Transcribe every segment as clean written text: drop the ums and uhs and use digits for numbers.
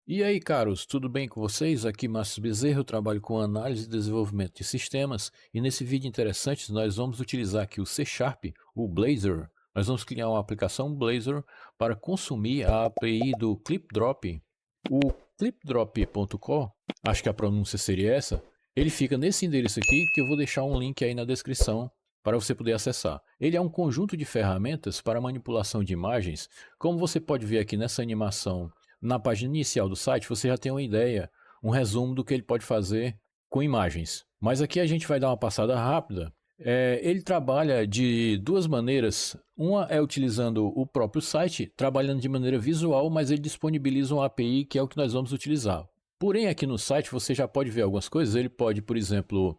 E aí, caros, tudo bem com vocês? Aqui Márcio Bezerra, eu trabalho com análise e desenvolvimento de sistemas e nesse vídeo interessante nós vamos utilizar aqui o C Sharp, o Blazor. Nós vamos criar uma aplicação Blazor para consumir a API do ClipDrop. O clipdrop.co, acho que a pronúncia seria essa, ele fica nesse endereço aqui que eu vou deixar um link aí na descrição para você poder acessar. Ele é um conjunto de ferramentas para manipulação de imagens, como você pode ver aqui nessa animação. Na página inicial do site você já tem uma ideia, um resumo do que ele pode fazer com imagens. Mas aqui a gente vai dar uma passada rápida. Ele trabalha de duas maneiras. Uma é utilizando o próprio site, trabalhando de maneira visual, mas ele disponibiliza uma API que é o que nós vamos utilizar. Porém, aqui no site você já pode ver algumas coisas. Ele pode, por exemplo,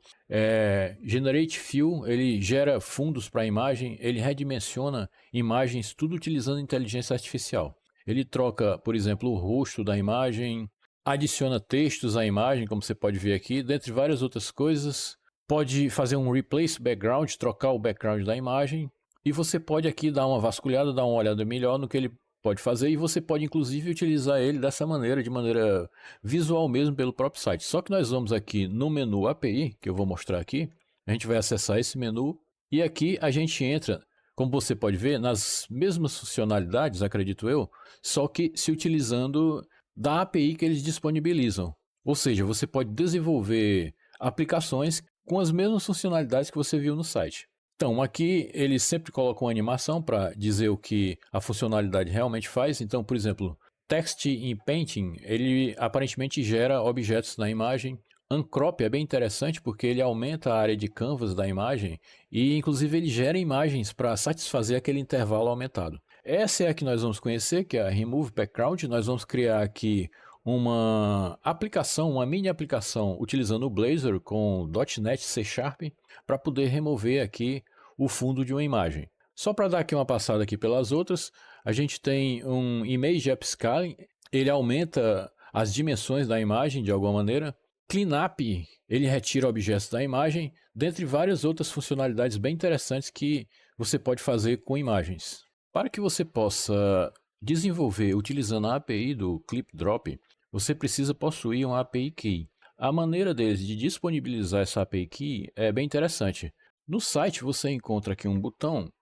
generate fill, ele gera fundos para a imagem, ele redimensiona imagens, tudo utilizando inteligência artificial. Ele troca, por exemplo, o rosto da imagem, adiciona textos à imagem, como você pode ver aqui, dentre várias outras coisas. Pode fazer um replace background, trocar o background da imagem. E você pode aqui dar uma vasculhada, dar uma olhada melhor no que ele pode fazer. E você pode inclusive utilizar ele dessa maneira, de maneira visual mesmo pelo próprio site. Só que nós vamos aqui no menu API, que eu vou mostrar aqui. A gente vai acessar esse menu e aqui a gente entra, como você pode ver, nas mesmas funcionalidades, acredito eu, só que se utilizando da API que eles disponibilizam. Ou seja, você pode desenvolver aplicações com as mesmas funcionalidades que você viu no site. Então, aqui eles sempre colocam uma animação para dizer o que a funcionalidade realmente faz. Então, por exemplo, Text in Painting, ele aparentemente gera objetos na imagem. Uncrop é bem interessante porque ele aumenta a área de canvas da imagem e inclusive ele gera imagens para satisfazer aquele intervalo aumentado. Essa é a que nós vamos conhecer, que é a Remove Background. Nós vamos criar aqui uma aplicação, uma mini aplicação utilizando o Blazor com .NET C Sharp para poder remover aqui o fundo de uma imagem. Só para dar aqui uma passada aqui pelas outras, a gente tem um Image Upscaling, ele aumenta as dimensões da imagem de alguma maneira. Cleanup, ele retira objetos da imagem, dentre várias outras funcionalidades bem interessantes que você pode fazer com imagens. Para que você possa desenvolver utilizando a API do ClipDrop, você precisa possuir uma API Key. A maneira deles de disponibilizar essa API Key é bem interessante. No site você encontra aqui um botão,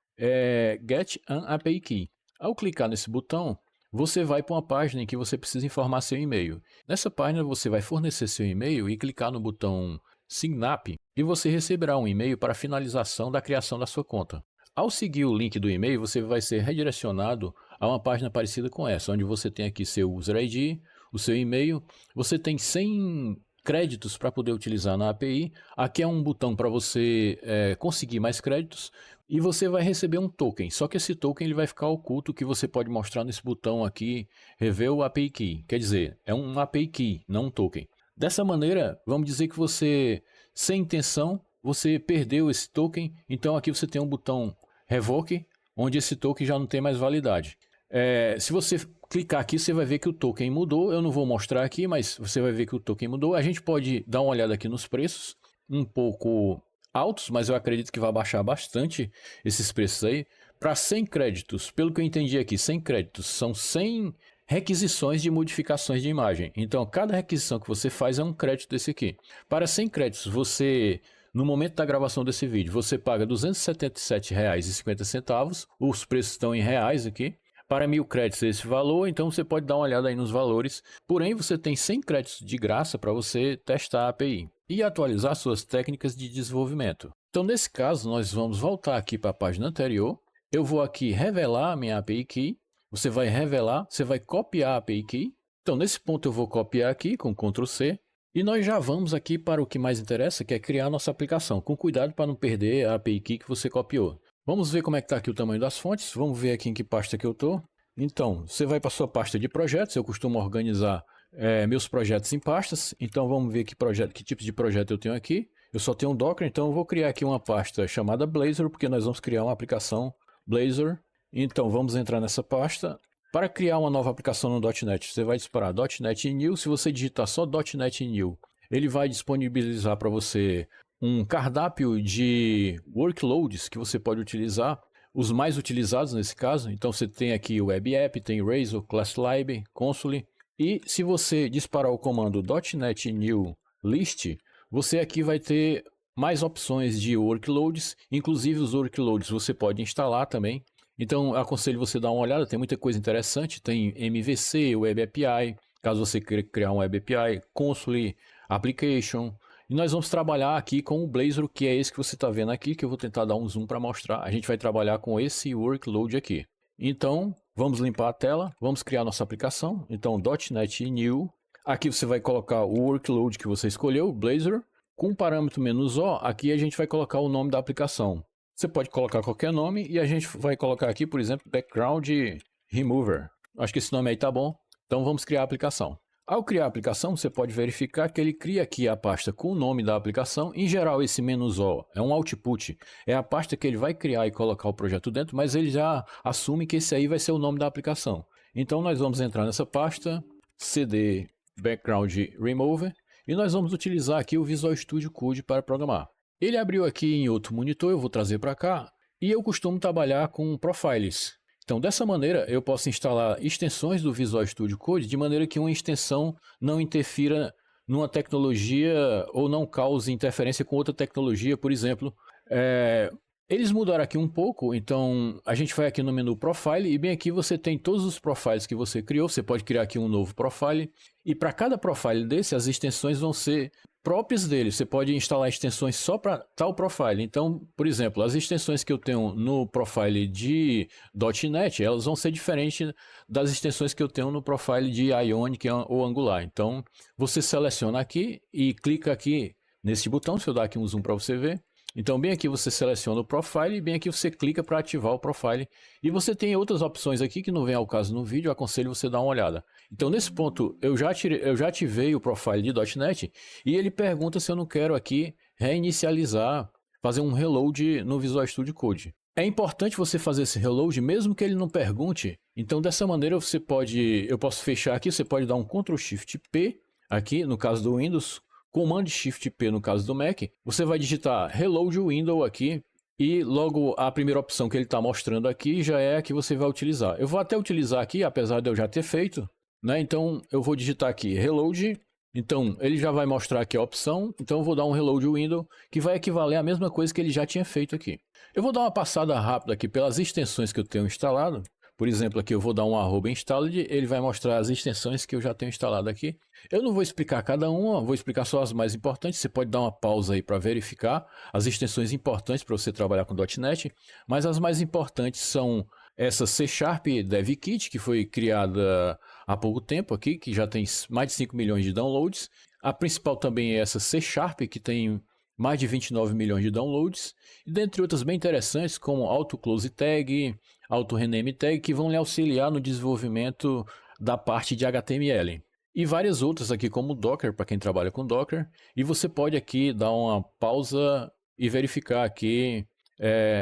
Get an API Key. Ao clicar nesse botão, você vai para uma página em que você precisa informar seu e-mail. Nessa página você vai fornecer seu e-mail e clicar no botão Sign Up e você receberá um e-mail para a finalização da criação da sua conta. Ao seguir o link do e-mail, você vai ser redirecionado a uma página parecida com essa, onde você tem aqui seu User ID, o seu e-mail, você tem 100 créditos para poder utilizar na API, aqui é um botão para você conseguir mais créditos e você vai receber um token, só que esse token ele vai ficar oculto, que você pode mostrar nesse botão aqui, Reveal API Key, quer dizer, é um API Key, não um token. Dessa maneira, vamos dizer que você, sem intenção, você perdeu esse token, então aqui você tem um botão Revoke, onde esse token já não tem mais validade. Se você clicar aqui, você vai ver que o token mudou. Eu não vou mostrar aqui, mas você vai ver que o token mudou. A gente pode dar uma olhada aqui nos preços, um pouco altos, mas eu acredito que vai baixar bastante esses preços aí. Para 100 créditos, pelo que eu entendi aqui, 100 créditos são 100 requisições de modificações de imagem. Então, cada requisição que você faz é um crédito desse aqui. Para 100 créditos, você... No momento da gravação desse vídeo, você paga R$ 277,50, os preços estão em reais aqui. Para 1000 créditos esse valor, então você pode dar uma olhada aí nos valores. Porém, você tem 100 créditos de graça para você testar a API e atualizar suas técnicas de desenvolvimento. Então, nesse caso, nós vamos voltar aqui para a página anterior. Eu vou aqui revelar a minha API Key. Você vai revelar, você vai copiar a API Key. Então, nesse ponto eu vou copiar aqui com Ctrl C. E nós já vamos aqui para o que mais interessa, que é criar nossa aplicação, com cuidado para não perder a API Key que você copiou. Vamos ver como é que está aqui o tamanho das fontes, vamos ver aqui em que pasta que eu estou. Então, você vai para a sua pasta de projetos, eu costumo organizar meus projetos em pastas, então vamos ver que tipo de projeto eu tenho aqui. Eu só tenho um Docker, então eu vou criar aqui uma pasta chamada Blazor, porque nós vamos criar uma aplicação Blazor. Então vamos entrar nessa pasta. Para criar uma nova aplicação no .NET, você vai disparar .NET New. Se você digitar só .NET New, ele vai disponibilizar para você um cardápio de workloads que você pode utilizar, os mais utilizados nesse caso. Então você tem aqui o Web App, tem Razor, ClassLib, Console. E se você disparar o comando .NET New List, você aqui vai ter mais opções de workloads, inclusive os workloads você pode instalar também. Então, aconselho você dar uma olhada, tem muita coisa interessante, tem MVC, Web API, caso você queira criar um Web API, Console, Application. E nós vamos trabalhar aqui com o Blazor, que é esse que você está vendo aqui, que eu vou tentar dar um zoom para mostrar. A gente vai trabalhar com esse workload aqui. Então, vamos limpar a tela, vamos criar nossa aplicação. Então, .NET New. Aqui você vai colocar o workload que você escolheu, Blazor. Com o parâmetro "-o", aqui a gente vai colocar o nome da aplicação. Você pode colocar qualquer nome e a gente vai colocar aqui, por exemplo, Background Remover. Acho que esse nome aí tá bom. Então, vamos criar a aplicação. Ao criar a aplicação, você pode verificar que ele cria aqui a pasta com o nome da aplicação. Em geral, esse "-o" é um output, é a pasta que ele vai criar e colocar o projeto dentro, mas ele já assume que esse aí vai ser o nome da aplicação. Então, nós vamos entrar nessa pasta, cd background remover, e nós vamos utilizar aqui o Visual Studio Code para programar. Ele abriu aqui em outro monitor, eu vou trazer para cá, e eu costumo trabalhar com profiles. Então, dessa maneira, eu posso instalar extensões do Visual Studio Code de maneira que uma extensão não interfira numa tecnologia ou não cause interferência com outra tecnologia, por exemplo. Eles mudaram aqui um pouco, então a gente vai aqui no menu Profile e bem aqui você tem todos os profiles que você criou. Você pode criar aqui um novo profile e para cada profile desse, as extensões vão ser próprias dele. Você pode instalar extensões só para tal profile. Então, por exemplo, as extensões que eu tenho no profile de .NET, elas vão ser diferentes das extensões que eu tenho no profile de Ionic ou Angular. Então, você seleciona aqui e clica aqui nesse botão, se eu dar aqui um zoom para você ver. Então, bem aqui você seleciona o profile e bem aqui você clica para ativar o profile. E você tem outras opções aqui que não vem ao caso no vídeo, eu aconselho você dar uma olhada. Então, nesse ponto, eu já ativei o profile de .NET e ele pergunta se eu não quero aqui reinicializar, fazer um reload no Visual Studio Code. É importante você fazer esse reload mesmo que ele não pergunte. Então, dessa maneira, eu posso fechar aqui, você pode dar um Ctrl Shift P aqui, no caso do Windows, Command Shift P no caso do Mac, você vai digitar Reload Window aqui e logo a primeira opção que ele está mostrando aqui já é a que você vai utilizar. Eu vou até utilizar aqui, apesar de eu já ter feito, né? Então eu vou digitar aqui Reload, então ele já vai mostrar aqui a opção, então eu vou dar um Reload Window que vai equivaler à mesma coisa que ele já tinha feito aqui. Eu vou dar uma passada rápida aqui pelas extensões que eu tenho instalado. Por exemplo, aqui eu vou dar um @installed, ele vai mostrar as extensões que eu já tenho instalado aqui. Eu não vou explicar cada uma, vou explicar só as mais importantes. Você pode dar uma pausa aí para verificar as extensões importantes para você trabalhar com .NET, mas as mais importantes são essa C# Dev Kit, que foi criada há pouco tempo aqui, que já tem mais de 5 milhões de downloads. A principal também é essa C#, que tem mais de 29 milhões de downloads, e dentre outras bem interessantes, como Auto Close Tag, Auto Rename Tag, que vão lhe auxiliar no desenvolvimento da parte de HTML. E várias outras aqui, como Docker, para quem trabalha com Docker. E você pode aqui dar uma pausa e verificar aqui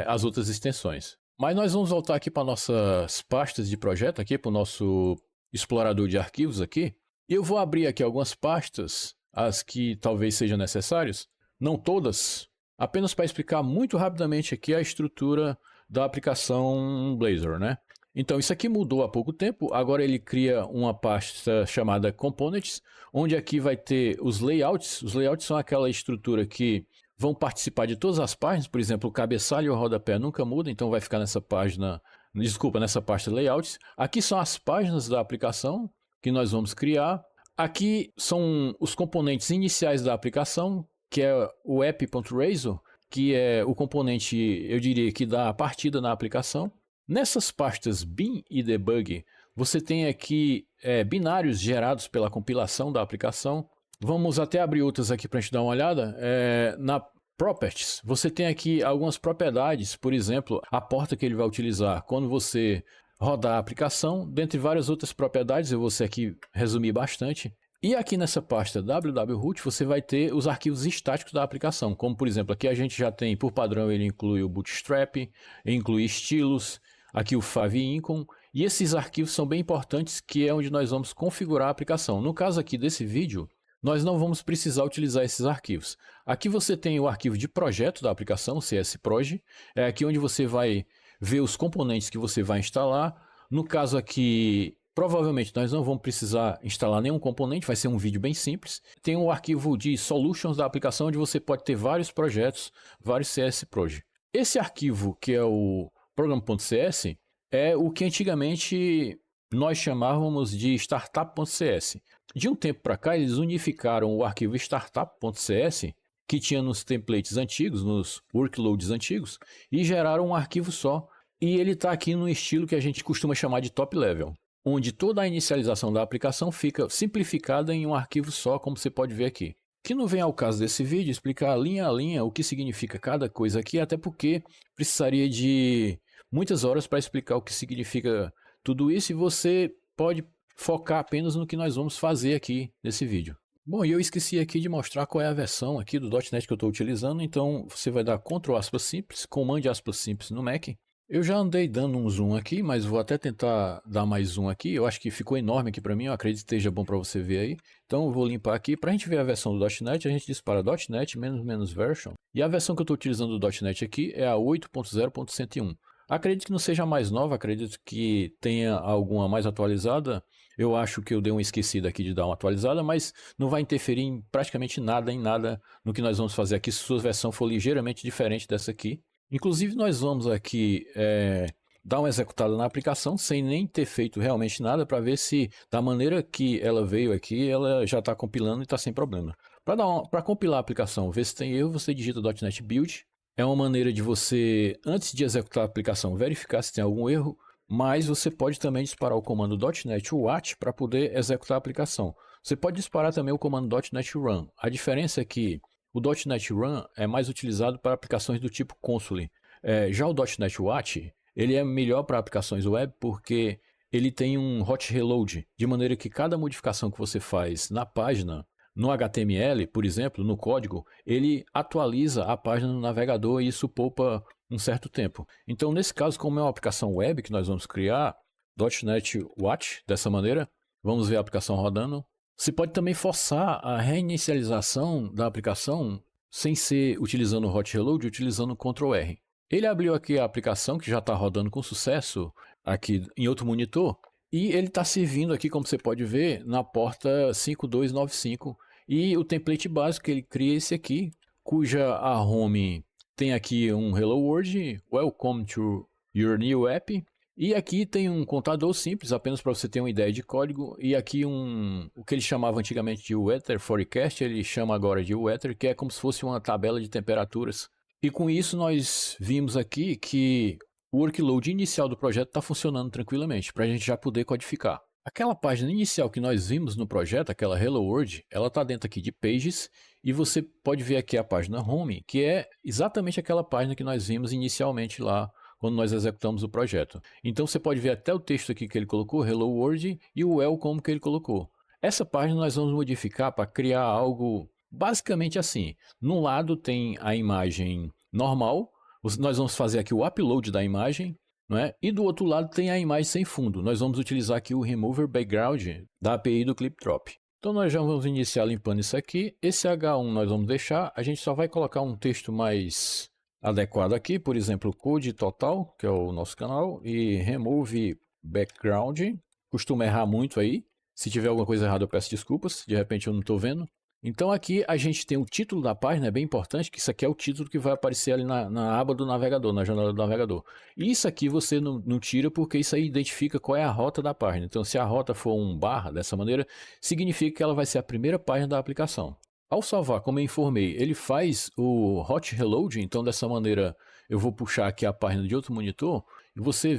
as outras extensões. Mas nós vamos voltar aqui para nossas pastas de projeto, aqui para o nosso explorador de arquivos aqui. E eu vou abrir aqui algumas pastas, as que talvez sejam necessárias. Não todas, apenas para explicar muito rapidamente aqui a estrutura da aplicação Blazor, né? Então, isso aqui mudou há pouco tempo, agora ele cria uma pasta chamada Components, onde aqui vai ter os layouts. Os layouts são aquela estrutura que vão participar de todas as páginas, por exemplo, o cabeçalho e o rodapé nunca muda, então vai ficar nessa pasta layouts. Aqui são as páginas da aplicação que nós vamos criar. Aqui são os componentes iniciais da aplicação, que é o app.razor, que é o componente, eu diria, que dá a partida na aplicação. Nessas pastas bin e debug, você tem aqui binários gerados pela compilação da aplicação. Vamos até abrir outras aqui para a gente dar uma olhada. Na Properties, você tem aqui algumas propriedades, por exemplo, a porta que ele vai utilizar quando você rodar a aplicação, dentre várias outras propriedades, eu vou aqui resumir bastante. E aqui nessa pasta www-root você vai ter os arquivos estáticos da aplicação, como por exemplo, aqui a gente já tem, por padrão, ele inclui o Bootstrap, inclui estilos, aqui o favicon, e esses arquivos são bem importantes, que é onde nós vamos configurar a aplicação. No caso aqui desse vídeo, nós não vamos precisar utilizar esses arquivos. Aqui você tem o arquivo de projeto da aplicação, CSproj, é aqui onde você vai ver os componentes que você vai instalar. No caso aqui, Provavelmente nós não vamos precisar instalar nenhum componente, vai ser um vídeo bem simples. Tem um arquivo de solutions da aplicação onde você pode ter vários projetos, vários CS Project. Esse arquivo, que é o program.cs, é o que antigamente nós chamávamos de startup.cs. De um tempo para cá, eles unificaram o arquivo startup.cs, que tinha nos templates antigos, nos workloads antigos, e geraram um arquivo só. E ele está aqui no estilo que a gente costuma chamar de top level, onde toda a inicialização da aplicação fica simplificada em um arquivo só, como você pode ver aqui. Que não vem ao caso desse vídeo explicar linha a linha o que significa cada coisa aqui, até porque precisaria de muitas horas para explicar o que significa tudo isso, e você pode focar apenas no que nós vamos fazer aqui nesse vídeo. Bom, e eu esqueci aqui de mostrar qual é a versão aqui do .NET que eu estou utilizando, então você vai dar Ctrl aspas simples, Command aspas simples no Mac. Eu já andei dando um zoom aqui, mas vou até tentar dar mais zoom aqui. Eu acho que ficou enorme aqui para mim, eu acredito que esteja bom para você ver aí. Então eu vou limpar aqui. Para a gente ver a versão do .NET, a gente dispara .NET "-version". E a versão que eu estou utilizando do .NET aqui é a 8.0.101. Acredito que não seja a mais nova, acredito que tenha alguma mais atualizada. Eu acho que eu dei uma esquecida aqui de dar uma atualizada, mas não vai interferir em praticamente nada, no que nós vamos fazer aqui, se sua versão for ligeiramente diferente dessa aqui. Inclusive nós vamos aqui dar uma executada na aplicação sem nem ter feito realmente nada para ver se da maneira que ela veio aqui, ela já está compilando e está sem problema. Para compilar a aplicação, ver se tem erro, você digita .NET Build. É uma maneira de você, antes de executar a aplicação, verificar se tem algum erro, mas você pode também disparar o comando .NET Watch para poder executar a aplicação. Você pode disparar também o comando .NET Run. A diferença é que o .NET Run é mais utilizado para aplicações do tipo console. Já o .NET Watch, ele é melhor para aplicações web porque ele tem um hot reload, de maneira que cada modificação que você faz na página, no HTML, por exemplo, no código, ele atualiza a página no navegador e isso poupa um certo tempo. Então, nesse caso, como é uma aplicação web que nós vamos criar, .NET Watch, dessa maneira, vamos ver a aplicação rodando. Você pode também forçar a reinicialização da aplicação sem ser utilizando o hot reload, utilizando o Ctrl R. Ele abriu aqui a aplicação que já está rodando com sucesso aqui em outro monitor e ele está servindo aqui, como você pode ver, na porta 5295 e o template básico que ele cria é esse aqui, cuja a home tem aqui um Hello World, Welcome to your new app. E aqui tem um contador simples, apenas para você ter uma ideia de código. E aqui o que ele chamava antigamente de Weather Forecast, ele chama agora de Weather, que é como se fosse uma tabela de temperaturas. E com isso nós vimos aqui que o workload inicial do projeto está funcionando tranquilamente, para a gente já poder codificar. Aquela página inicial que nós vimos no projeto, aquela Hello World, ela está dentro aqui de Pages. E você pode ver aqui a página Home, que é exatamente aquela página que nós vimos inicialmente lá, quando nós executamos o projeto. Então você pode ver até o texto aqui que ele colocou, Hello World, e o Welcome que ele colocou. Essa página nós vamos modificar para criar algo basicamente assim. Num lado tem a imagem normal, nós vamos fazer aqui o upload da imagem, não é? E do outro lado tem a imagem sem fundo. Nós vamos utilizar aqui o Remover Background da API do ClipDrop. Então nós já vamos iniciar limpando isso aqui. Esse H1 nós vamos deixar, a gente só vai colocar um texto mais adequado aqui, por exemplo, Code Total, que é o nosso canal, e Remove Background. Costuma errar muito aí. Se tiver alguma coisa errada eu peço desculpas, de repente eu não estou vendo. Então aqui a gente tem o título da página, é bem importante, que isso aqui é o título que vai aparecer ali na aba do navegador, na janela do navegador. E isso aqui você não tira porque isso aí identifica qual é a rota da página. Então se a rota for um barra dessa maneira, significa que ela vai ser a primeira página da aplicação. Ao salvar, como eu informei, ele faz o hot reload, então dessa maneira eu vou puxar aqui a página de outro monitor e você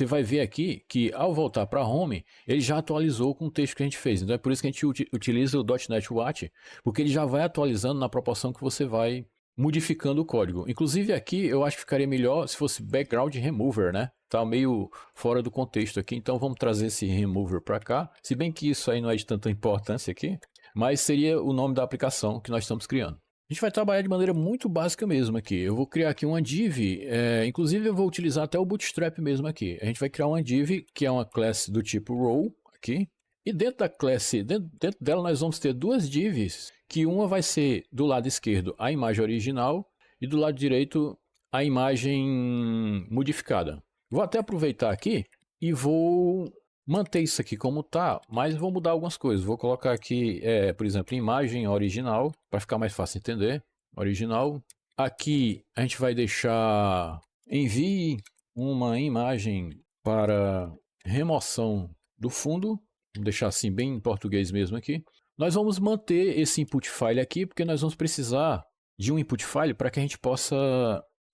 vai ver aqui que ao voltar para home, ele já atualizou com o texto que a gente fez. Então é por isso que a gente utiliza o .NET Watch, porque ele já vai atualizando na proporção que você vai modificando o código. Inclusive aqui eu acho que ficaria melhor se fosse background remover, né? Tá meio fora do contexto aqui, então vamos trazer esse remover para cá. Se bem que isso aí não é de tanta importância aqui, mas seria o nome da aplicação que nós estamos criando. A gente vai trabalhar de maneira muito básica mesmo aqui. Eu vou criar aqui uma div, inclusive eu vou utilizar até o Bootstrap mesmo aqui. A gente vai criar uma div que é uma classe do tipo row aqui. E dentro da classe, dentro dela nós vamos ter duas divs, que uma vai ser do lado esquerdo a imagem original e do lado direito a imagem modificada. Vou até aproveitar aqui e vou manter isso aqui como tá, mas vou mudar algumas coisas. Vou colocar aqui, por exemplo, imagem original, para ficar mais fácil entender. Original. Aqui a gente vai deixar envie uma imagem para remoção do fundo. Vou deixar assim bem em português mesmo aqui. Nós vamos manter esse input file aqui, porque nós vamos precisar de um input file para que a gente possa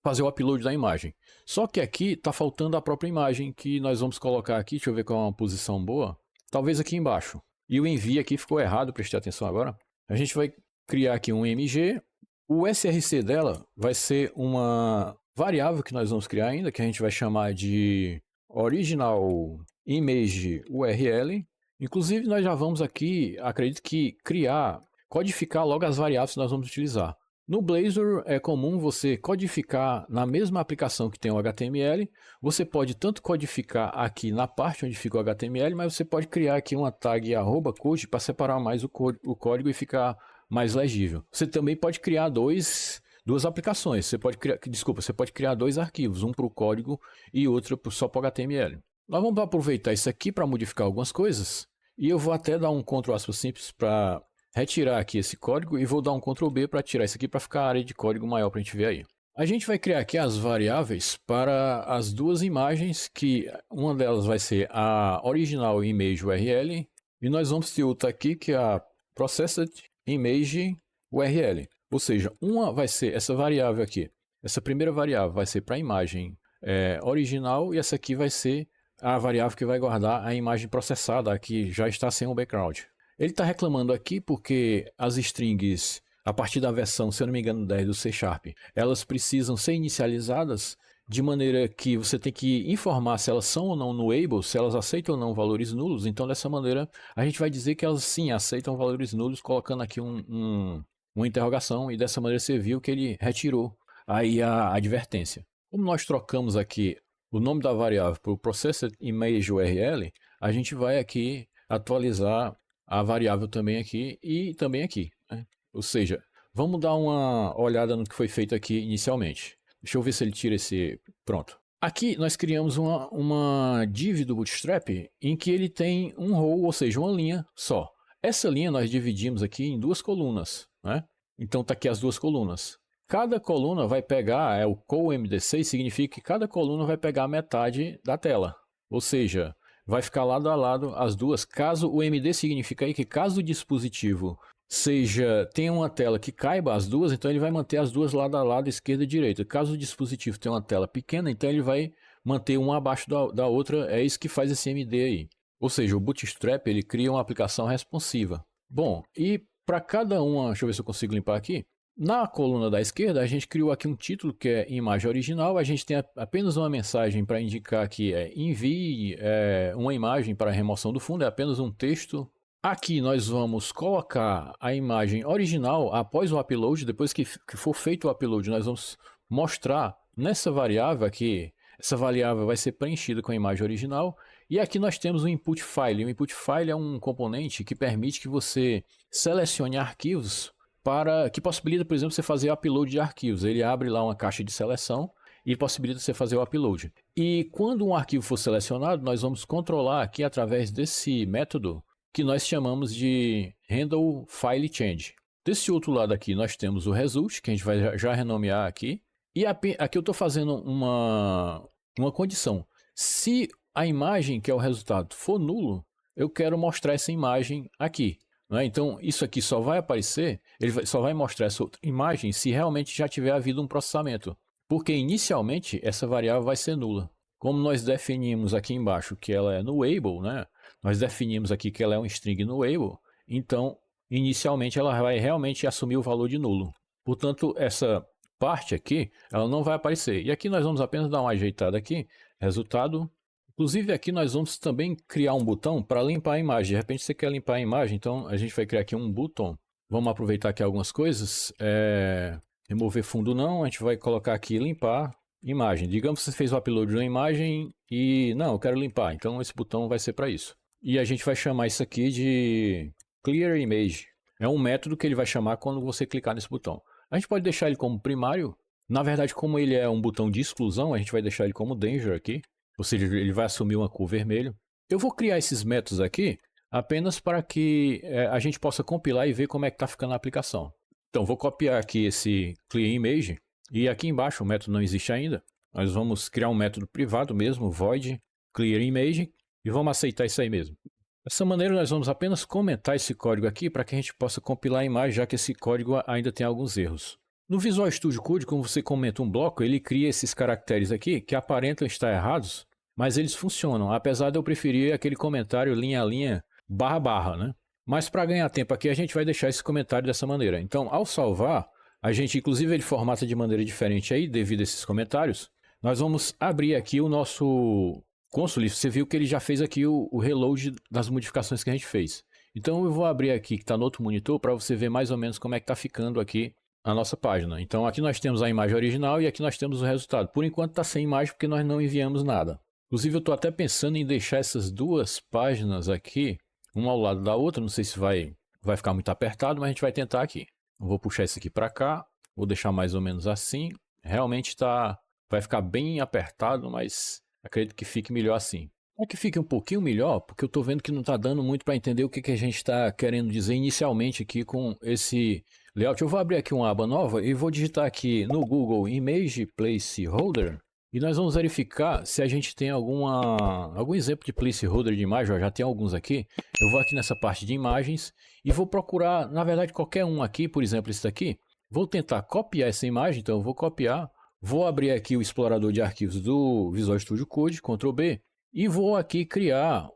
fazer o upload da imagem. Só que aqui está faltando a própria imagem que nós vamos colocar aqui. Deixa eu ver qual é uma posição boa. Talvez aqui embaixo. E o envie aqui ficou errado, preste atenção agora. A gente vai criar aqui um MG. O src dela vai ser uma variável que nós vamos criar ainda, que a gente vai chamar de original image URL. Inclusive, nós já vamos aqui, acredito que codificar logo as variáveis que nós vamos utilizar. No Blazor é comum você codificar na mesma aplicação que tem o HTML. Você pode tanto codificar aqui na parte onde fica o HTML, mas você pode criar aqui uma tag @code para separar mais o código e ficar mais legível. Você também pode criar duas aplicações. Você pode criar dois arquivos, um para o código e outro só para o HTML. Nós vamos aproveitar isso aqui para modificar algumas coisas. E eu vou até dar um Ctrl A simples para retirar aqui esse código e vou dar um Ctrl B para tirar isso aqui para ficar a área de código maior para a gente ver aí. A gente vai criar aqui as variáveis para as duas imagens, que uma delas vai ser a original image URL e nós vamos ter outra aqui que é a processed image URL. Ou seja, uma vai ser essa variável aqui. Essa primeira variável vai ser para a imagem original e essa aqui vai ser a variável que vai guardar a imagem processada, que já está sem o background. Ele está reclamando aqui porque as strings, a partir da versão, se eu não me engano, 10 do C Sharp, elas precisam ser inicializadas de maneira que você tem que informar se elas são ou não nullable, se elas aceitam ou não valores nulos. Então, dessa maneira, a gente vai dizer que elas sim aceitam valores nulos, colocando aqui uma interrogação, e dessa maneira você viu que ele retirou aí a advertência. Como nós trocamos aqui o nome da variável para o processed image URL, a gente vai aqui atualizar a variável também aqui e também aqui, né? Ou seja, vamos dar uma olhada no que foi feito aqui inicialmente. Deixa eu ver se ele tira esse... Pronto. Aqui nós criamos uma div do Bootstrap em que ele tem um row, ou seja, uma linha só. Essa linha nós dividimos aqui em duas colunas, né? Então está aqui as duas colunas. Cada coluna vai pegar, o colMD6 significa que cada coluna vai pegar metade da tela. Ou seja, vai ficar lado a lado as duas. Caso o MD significa aí que caso o dispositivo tenha uma tela que caiba as duas, então ele vai manter as duas lado a lado, esquerda e direita. Caso o dispositivo tenha uma tela pequena, então ele vai manter uma abaixo da outra. É isso que faz esse MD aí. Ou seja, o Bootstrap ele cria uma aplicação responsiva. Bom, e para cada uma, deixa eu ver se eu consigo limpar aqui. Na coluna da esquerda, a gente criou aqui um título que é imagem original. A gente tem apenas uma mensagem para indicar que envie uma imagem para remoção do fundo, é apenas um texto. Aqui nós vamos colocar a imagem original após o upload. Depois que for feito o upload, nós vamos mostrar nessa variável aqui. Essa variável vai ser preenchida com a imagem original. E aqui nós temos o input file. O input file é um componente que permite que você selecione arquivos que possibilita, por exemplo, você fazer o upload de arquivos. Ele abre lá uma caixa de seleção e possibilita você fazer o upload. E quando um arquivo for selecionado, nós vamos controlar aqui através desse método que nós chamamos de handle file change. Desse outro lado aqui nós temos o result, que a gente vai já renomear aqui. E aqui eu estou fazendo uma condição. Se a imagem, que é o resultado, for nulo, eu quero mostrar essa imagem aqui. Então, isso aqui só vai aparecer, só vai mostrar essa outra imagem se realmente já tiver havido um processamento. Porque inicialmente essa variável vai ser nula. Como nós definimos aqui embaixo que ela é nullable, né? Nós definimos aqui que ela é um string nullable, então inicialmente ela vai realmente assumir o valor de nulo. Portanto, essa parte aqui, ela não vai aparecer. E aqui nós vamos apenas dar uma ajeitada aqui, resultado. Inclusive aqui nós vamos também criar um botão para limpar a imagem. De repente você quer limpar a imagem, então a gente vai criar aqui um botão. Vamos aproveitar aqui algumas coisas. Remover fundo não, a gente vai colocar aqui limpar imagem. Digamos que você fez o upload de uma imagem e não, eu quero limpar. Então esse botão vai ser para isso. E a gente vai chamar isso aqui de Clear Image. É um método que ele vai chamar quando você clicar nesse botão. A gente pode deixar ele como primário. Na verdade, como ele é um botão de exclusão, a gente vai deixar ele como Danger aqui. Ou seja, ele vai assumir uma cor vermelha. Eu vou criar esses métodos aqui apenas para que a gente possa compilar e ver como é que está ficando a aplicação. Então, vou copiar aqui esse clearImage e aqui embaixo o método não existe ainda. Nós vamos criar um método privado mesmo, void clearImage, e vamos aceitar isso aí mesmo. Dessa maneira, nós vamos apenas comentar esse código aqui para que a gente possa compilar a imagem, já que esse código ainda tem alguns erros. No Visual Studio Code, quando você comenta um bloco, ele cria esses caracteres aqui que aparentam estar errados, mas eles funcionam, apesar de eu preferir aquele comentário linha a linha, barra barra, né? Mas para ganhar tempo aqui, a gente vai deixar esse comentário dessa maneira. Então, ao salvar, a gente, inclusive, ele formata de maneira diferente aí, devido a esses comentários. Nós vamos abrir aqui o nosso console. Você viu que ele já fez aqui o reload das modificações que a gente fez. Então, eu vou abrir aqui, que está no outro monitor, para você ver mais ou menos como é que está ficando aqui a nossa página. Então, aqui nós temos a imagem original e aqui nós temos o resultado. Por enquanto está sem imagem porque nós não enviamos nada. Inclusive, eu estou até pensando em deixar essas duas páginas aqui, uma ao lado da outra. Não sei se vai ficar muito apertado, mas a gente vai tentar aqui. Eu vou puxar isso aqui para cá, vou deixar mais ou menos assim. Realmente vai ficar bem apertado, mas acredito que fique melhor assim. É que fique um pouquinho melhor, porque eu estou vendo que não está dando muito para entender o que a gente está querendo dizer inicialmente aqui com esse layout. Eu vou abrir aqui uma aba nova e vou digitar aqui no Google Image Placeholder. E nós vamos verificar se a gente tem algum exemplo de placeholder de imagem. Ó, já tem alguns aqui. Eu vou aqui nessa parte de imagens e vou procurar, na verdade, qualquer um aqui. Por exemplo, esse daqui. Vou tentar copiar essa imagem, então eu vou copiar. Vou abrir aqui o explorador de arquivos do Visual Studio Code, Ctrl B. E vou aqui criar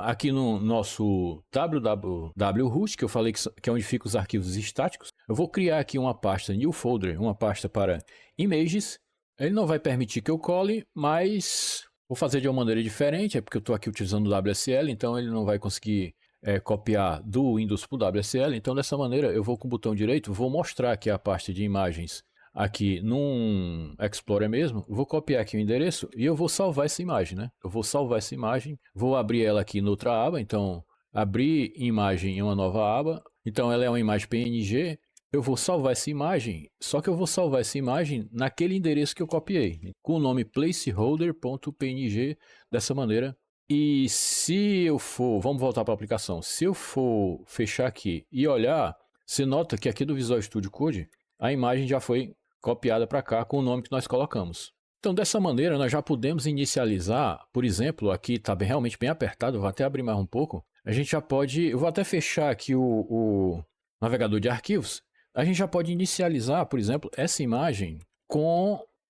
aqui no nosso www.host, que eu falei que é onde ficam os arquivos estáticos. Eu vou criar aqui uma pasta New Folder, uma pasta para images. Ele não vai permitir que eu cole, mas vou fazer de uma maneira diferente, é porque eu estou aqui utilizando o WSL, então ele não vai conseguir copiar do Windows para o WSL. Então, dessa maneira, eu vou com o botão direito, vou mostrar aqui a pasta de imagens aqui num Explorer mesmo, vou copiar aqui o endereço e eu vou salvar essa imagem, né? Eu vou salvar essa imagem, vou abrir ela aqui em outra aba, então, abrir imagem em uma nova aba. Então, ela é uma imagem PNG. Eu vou salvar essa imagem, só que eu vou salvar essa imagem naquele endereço que eu copiei, com o nome placeholder.png, dessa maneira. E se eu for, vamos voltar para a aplicação, se eu for fechar aqui e olhar, você nota que aqui do Visual Studio Code, a imagem já foi copiada para cá com o nome que nós colocamos. Então, dessa maneira, nós já podemos inicializar, por exemplo, aqui está realmente bem apertado, eu vou até abrir mais um pouco. A gente já pode, eu vou até fechar aqui o navegador de arquivos. A gente já pode inicializar, por exemplo, essa imagem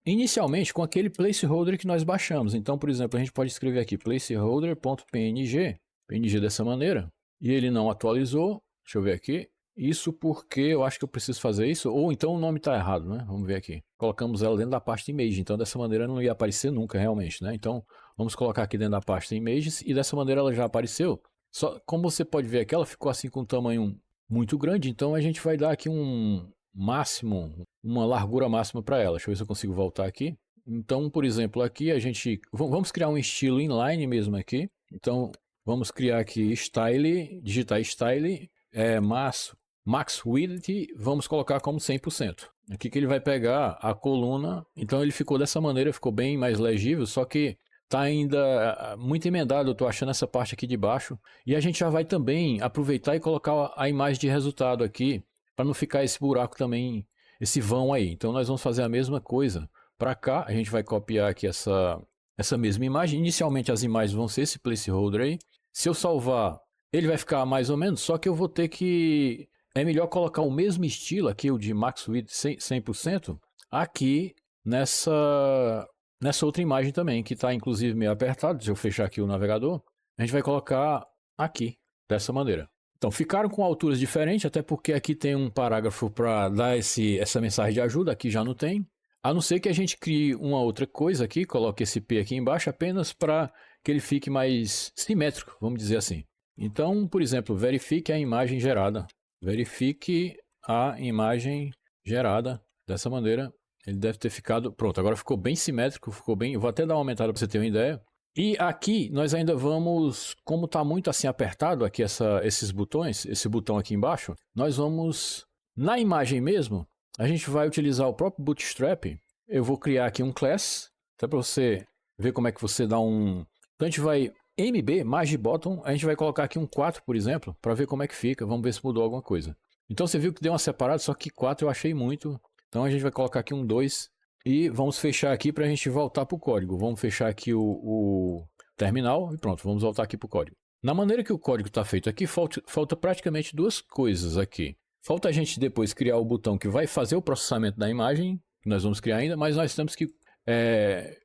inicialmente com aquele placeholder que nós baixamos. Então, por exemplo, a gente pode escrever aqui placeholder.png, PNG dessa maneira, e ele não atualizou. Deixa eu ver aqui. Isso porque eu acho que eu preciso fazer isso, ou então o nome está errado, né? Vamos ver aqui. Colocamos ela dentro da pasta Image, então dessa maneira não ia aparecer nunca realmente, né? Então, vamos colocar aqui dentro da pasta Images, e dessa maneira ela já apareceu. Só, como você pode ver aqui, ela ficou assim com um tamanho muito grande, então a gente vai dar aqui um máximo, uma largura máxima para ela. Deixa eu ver se eu consigo voltar aqui. Então, por exemplo, aqui a gente, vamos criar um estilo inline mesmo aqui. Então, vamos criar aqui style, digitar style, max width, vamos colocar como 100%. Aqui que ele vai pegar a coluna, então ele ficou dessa maneira, ficou bem mais legível, só que tá ainda muito emendado, eu estou achando essa parte aqui de baixo. E a gente já vai também aproveitar e colocar a imagem de resultado aqui, para não ficar esse buraco também, esse vão aí. Então nós vamos fazer a mesma coisa. Para cá, a gente vai copiar aqui essa mesma imagem. Inicialmente as imagens vão ser esse placeholder aí. Se eu salvar, ele vai ficar mais ou menos, só que eu vou ter que... É melhor colocar o mesmo estilo aqui, o de Max Width 100%, aqui nessa outra imagem também, que está inclusive meio apertado. Deixa eu fechar aqui o navegador. A gente vai colocar aqui, dessa maneira. Então, ficaram com alturas diferentes, até porque aqui tem um parágrafo para dar essa mensagem de ajuda, aqui já não tem. A não ser que a gente crie uma outra coisa aqui, coloque esse P aqui embaixo, apenas para que ele fique mais simétrico, vamos dizer assim. Então, por exemplo, verifique a imagem gerada. Verifique a imagem gerada dessa maneira. Ele deve ter ficado... Pronto, agora ficou bem simétrico, ficou bem... Eu vou até dar uma aumentada para você ter uma ideia. E aqui nós ainda vamos... Como está muito assim apertado aqui esses botões, esse botão aqui embaixo, nós vamos... Na imagem mesmo, a gente vai utilizar o próprio Bootstrap. Eu vou criar aqui um class, até para você ver como é que você dá um... Então a gente vai MB, margin bottom, a gente vai colocar aqui um 4, por exemplo, para ver como é que fica. Vamos ver se mudou alguma coisa. Então você viu que deu uma separada, só que 4 eu achei muito. Então a gente vai colocar aqui um 2 e vamos fechar aqui para a gente voltar para o código. Vamos fechar aqui o terminal e pronto, vamos voltar aqui para o código. Na maneira que o código está feito aqui, falta praticamente duas coisas aqui. Falta a gente depois criar o botão que vai fazer o processamento da imagem, que nós vamos criar ainda, mas nós temos que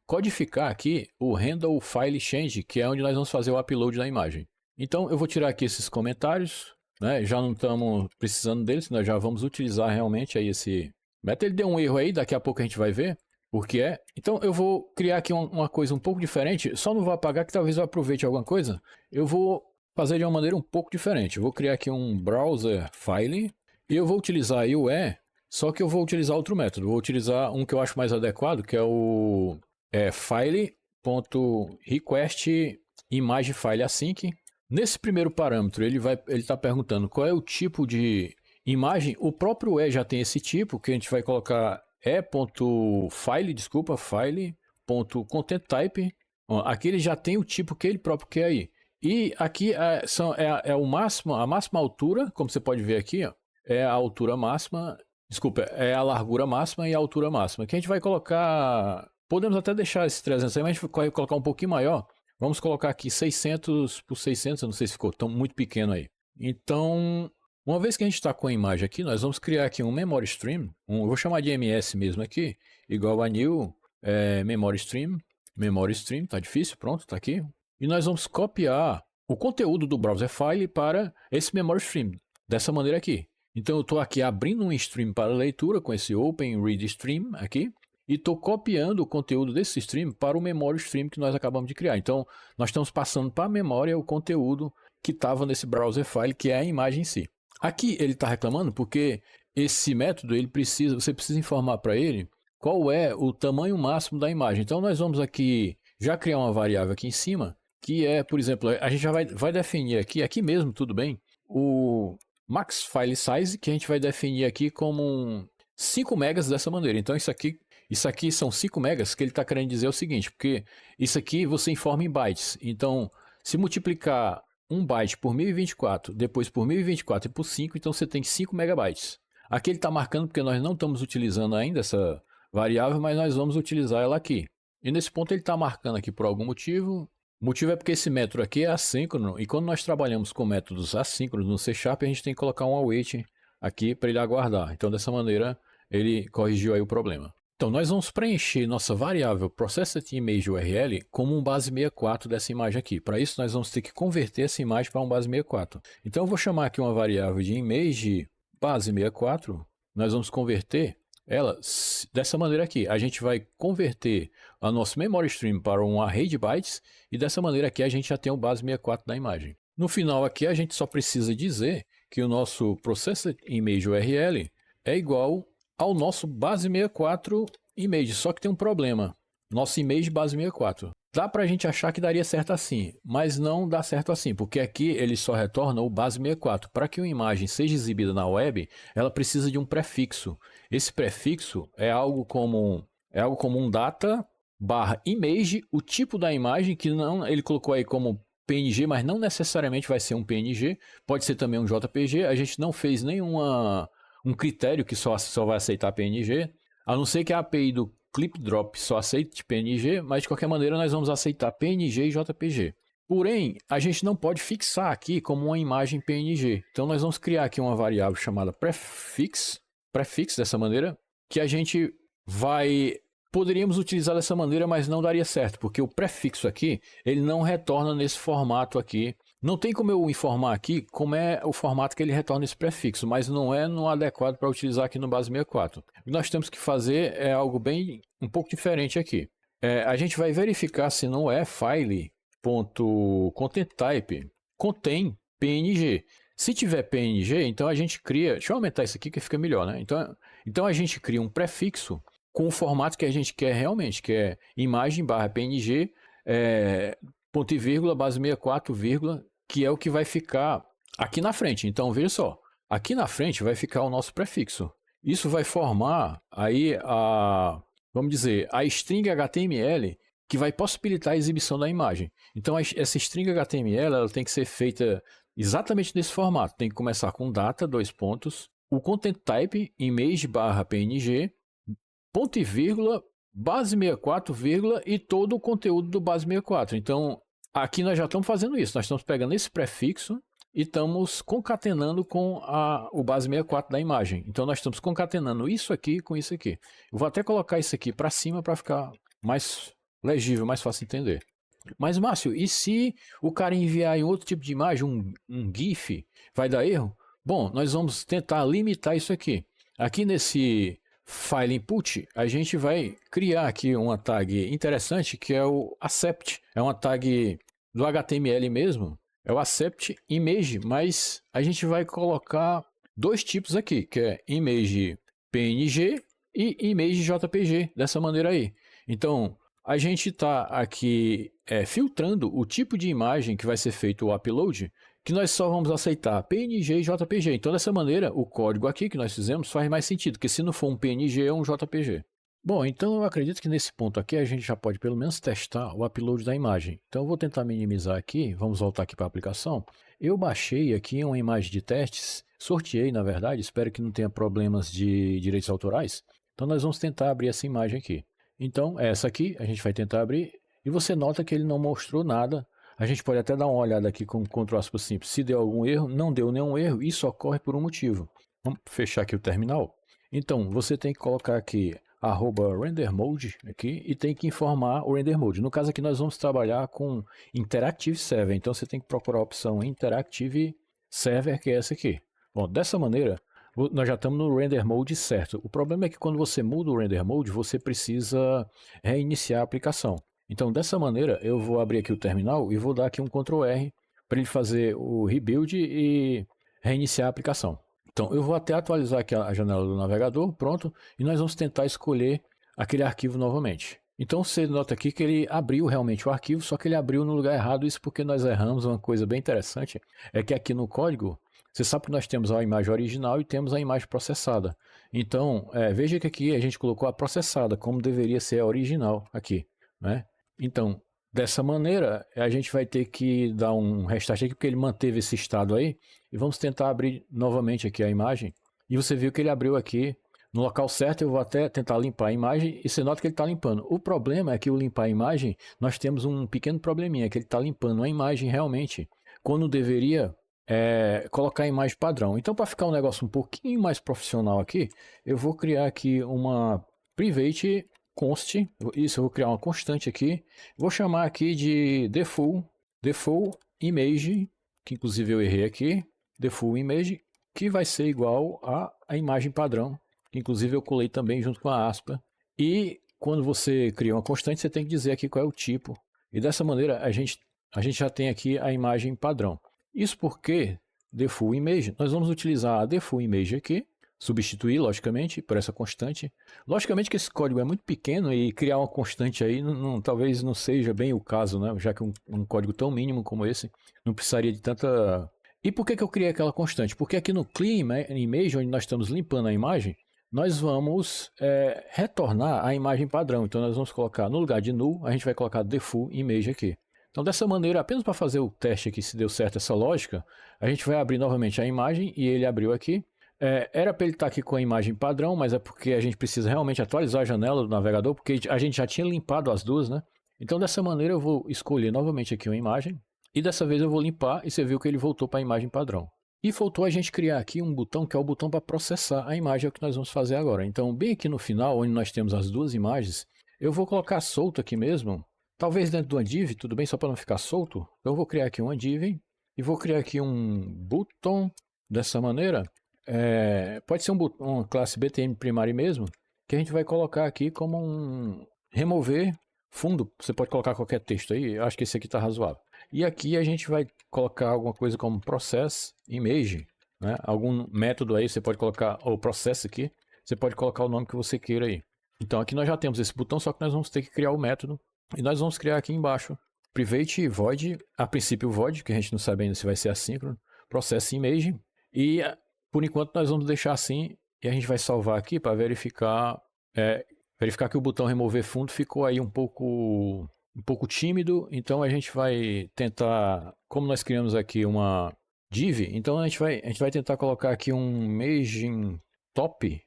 codificar aqui o handle file change, que é onde nós vamos fazer o upload da imagem. Então eu vou tirar aqui esses comentários, né? Já não estamos precisando deles, nós já vamos utilizar realmente aí esse método. Ele deu um erro aí, daqui a pouco a gente vai ver o que é. Então eu vou criar aqui uma coisa um pouco diferente, só não vou apagar que talvez eu aproveite alguma coisa. Eu vou fazer de uma maneira um pouco diferente. Eu vou criar aqui um browser file e eu vou utilizar aí o só que eu vou utilizar outro método. Vou utilizar um que eu acho mais adequado, que é o file.requestImageFileAsync. Nesse primeiro parâmetro, ele está perguntando qual é o tipo de imagem. O próprio já tem esse tipo, que a gente vai colocar file.contentType. Aqui ele já tem o tipo que ele próprio quer aí. E aqui o máximo, a máxima altura, como você pode ver aqui, ó, é a altura máxima. Desculpa, é a largura máxima e a altura máxima. Que a gente vai colocar... Podemos até deixar esse 300 aí, mas a gente vai colocar um pouquinho maior. Vamos colocar aqui 600 por 600, eu não sei se ficou tão muito pequeno aí. Então, uma vez que a gente está com a imagem aqui, nós vamos criar aqui um memory stream. Eu vou chamar de ms mesmo aqui, igual a new memory stream. Memory stream, tá difícil, pronto, tá aqui. E nós vamos copiar o conteúdo do browser file para esse memory stream, dessa maneira aqui. Então eu estou aqui abrindo um stream para leitura com esse Open Read Stream aqui e estou copiando o conteúdo desse stream para o memory stream que nós acabamos de criar. Então nós estamos passando para a memória o conteúdo que estava nesse browser file, que é a imagem em si. Aqui ele está reclamando porque esse método você precisa informar para ele qual é o tamanho máximo da imagem. Então nós vamos aqui já criar uma variável aqui em cima que é, por exemplo, a gente já vai definir aqui mesmo, tudo bem, o max file size, que a gente vai definir aqui como 5 megas dessa maneira. Então isso aqui são 5 megas, que ele está querendo dizer o seguinte, porque isso aqui você informa em bytes. Então, se multiplicar 1 byte por 1024, depois por 1024 e por 5, então você tem 5 megabytes. Aqui ele está marcando porque nós não estamos utilizando ainda essa variável, mas nós vamos utilizar ela aqui. E nesse ponto ele está marcando aqui por algum motivo. O motivo é porque esse método aqui é assíncrono, e quando nós trabalhamos com métodos assíncronos no C#, a gente tem que colocar um await aqui para ele aguardar. Então, dessa maneira, ele corrigiu aí o problema. Então, nós vamos preencher nossa variável processImageURL como um base 64 dessa imagem aqui. Para isso, nós vamos ter que converter essa imagem para um base 64. Então, eu vou chamar aqui uma variável de image base 64. Nós vamos converter ela dessa maneira aqui. A gente vai converter a nosso memory stream para um array de bytes e dessa maneira aqui a gente já tem o base 64 da imagem. No final aqui a gente só precisa dizer que o nosso processImageURL é igual ao nosso base 64 image, só que tem um problema. Nosso image base 64. Dá para a gente achar que daria certo assim, mas não dá certo assim, porque aqui ele só retorna o base 64. Para que uma imagem seja exibida na web, ela precisa de um prefixo. Esse prefixo é algo como um data barra image, o tipo da imagem, que não, ele colocou aí como PNG, mas não necessariamente vai ser um PNG, pode ser também um JPG. A gente não fez um critério que só vai aceitar PNG, a não ser que a API do ClipDrop só aceite PNG, mas de qualquer maneira nós vamos aceitar PNG e JPG. Porém, a gente não pode fixar aqui como uma imagem PNG. Então nós vamos criar aqui uma variável chamada prefix dessa maneira, que a gente poderíamos utilizar dessa maneira, mas não daria certo, porque o prefixo aqui, ele não retorna nesse formato aqui. Não tem como eu informar aqui como é o formato que ele retorna esse prefixo, mas não é no adequado para utilizar aqui no base 64. O que nós temos que fazer é algo um pouco diferente aqui. A gente vai verificar se não é file.contentType contém PNG. Se tiver PNG, então a gente cria... Deixa eu aumentar isso aqui que fica melhor, né? Então a gente cria um prefixo com o formato que a gente quer realmente, que é imagem barra PNG, ponto e vírgula, base 64, vírgula, que é o que vai ficar aqui na frente. Então, veja só, aqui na frente vai ficar o nosso prefixo. Isso vai formar aí vamos dizer, a string HTML que vai possibilitar a exibição da imagem. Então essa string HTML ela tem que ser feita exatamente nesse formato. Tem que começar com data, dois pontos, o content type, image/png, ponto e vírgula, base64, vírgula, e todo o conteúdo do base64. Então, aqui nós já estamos fazendo isso. Nós estamos pegando esse prefixo e estamos concatenando com o base64 da imagem. Então, nós estamos concatenando isso aqui com isso aqui. Eu vou até colocar isso aqui para cima para ficar mais legível, mais fácil de entender. Mas, Márcio, e se o cara enviar em outro tipo de imagem, um GIF, vai dar erro? Bom, nós vamos tentar limitar isso aqui. Aqui nesse file input, a gente vai criar aqui uma tag interessante que é o accept. É uma tag do HTML mesmo, é o accept image, mas a gente vai colocar dois tipos aqui, que é image PNG e image JPG, dessa maneira aí. Então, a gente está aqui filtrando o tipo de imagem que vai ser feito o upload, que nós só vamos aceitar PNG e JPG. Então, dessa maneira, o código aqui que nós fizemos faz mais sentido, porque se não for um PNG, é um JPG. Bom, então eu acredito que nesse ponto aqui a gente já pode pelo menos testar o upload da imagem. Então eu vou tentar minimizar aqui, vamos voltar aqui para a aplicação. Eu baixei aqui uma imagem de testes, sorteei na verdade, espero que não tenha problemas de direitos autorais. Então nós vamos tentar abrir essa imagem aqui. Então essa aqui a gente vai tentar abrir e você nota que ele não mostrou nada. A gente pode até dar uma olhada aqui com Ctrl aspas simples. Se deu algum erro, não deu nenhum erro, isso ocorre por um motivo. Vamos fechar aqui o terminal. Então você tem que colocar aqui @renderMode aqui e tem que informar o renderMode. No caso aqui nós vamos trabalhar com Interactive Server, então você tem que procurar a opção Interactive Server, que é essa aqui. Bom, dessa maneira nós já estamos no renderMode certo. O problema é que quando você muda o renderMode, você precisa reiniciar a aplicação. Então dessa maneira eu vou abrir aqui o terminal e vou dar aqui um Ctrl R para ele fazer o rebuild e reiniciar a aplicação. Então, eu vou até atualizar aqui a janela do navegador, pronto, e nós vamos tentar escolher aquele arquivo novamente. Então, você nota aqui que ele abriu realmente o arquivo, só que ele abriu no lugar errado, isso porque nós erramos. Uma coisa bem interessante é que aqui no código, você sabe que nós temos a imagem original e temos a imagem processada. Então, veja que aqui a gente colocou a processada, como deveria ser a original aqui, né? Então, dessa maneira, a gente vai ter que dar um restart aqui, porque ele manteve esse estado aí. E vamos tentar abrir novamente aqui a imagem. E você viu que ele abriu aqui no local certo. Eu vou até tentar limpar a imagem e você nota que ele está limpando. O problema é que o limpar a imagem, nós temos um pequeno probleminha, que ele está limpando a imagem realmente, quando deveria colocar a imagem padrão. Então, para ficar um negócio um pouquinho mais profissional aqui, eu vou criar aqui uma private const, isso, eu vou criar uma constante aqui, vou chamar aqui de default image, que inclusive eu errei aqui, default image, que vai ser igual a imagem padrão, que inclusive eu colei também junto com a aspa, e quando você cria uma constante, você tem que dizer aqui qual é o tipo, e dessa maneira a gente já tem aqui a imagem padrão. Isso porque default image, nós vamos utilizar a default image aqui, substituir, logicamente, por essa constante. Logicamente que esse código é muito pequeno e criar uma constante aí talvez não seja bem o caso, né? Já que um código tão mínimo como esse não precisaria de tanta... E por que eu criei aquela constante? Porque aqui no Clean Image, onde nós estamos limpando a imagem, nós vamos retornar a imagem padrão. Então nós vamos colocar, no lugar de null, a gente vai colocar default image aqui. Então dessa maneira, apenas para fazer o teste aqui se deu certo essa lógica, a gente vai abrir novamente a imagem e ele abriu aqui. Era para ele estar aqui com a imagem padrão, mas é porque a gente precisa realmente atualizar a janela do navegador, porque a gente já tinha limpado as duas, né? Então dessa maneira eu vou escolher novamente aqui uma imagem, e dessa vez eu vou limpar, e você viu que ele voltou para a imagem padrão. E faltou a gente criar aqui um botão, que é o botão para processar a imagem, é o que nós vamos fazer agora. Então bem aqui no final, onde nós temos as duas imagens, eu vou colocar solto aqui mesmo, talvez dentro do div, tudo bem, só para não ficar solto. Eu vou criar aqui um div, e vou criar aqui um botão dessa maneira. Pode ser uma classe BTM primária mesmo, que a gente vai colocar aqui como um remover fundo. Você pode colocar qualquer texto aí, eu acho que esse aqui está razoável. E aqui a gente vai colocar alguma coisa como process image, né? Algum método aí, você pode colocar o process aqui, você pode colocar o nome que você queira aí. Então aqui nós já temos esse botão, só que nós vamos ter que criar o método, e nós vamos criar aqui embaixo private void, a princípio void, que a gente não sabe ainda se vai ser assíncrono, process image, e por enquanto nós vamos deixar assim, e a gente vai salvar aqui para verificar que o botão remover fundo ficou aí um pouco um pouco tímido, então a gente vai tentar, como nós criamos aqui uma div, então a gente vai tentar colocar aqui um margin top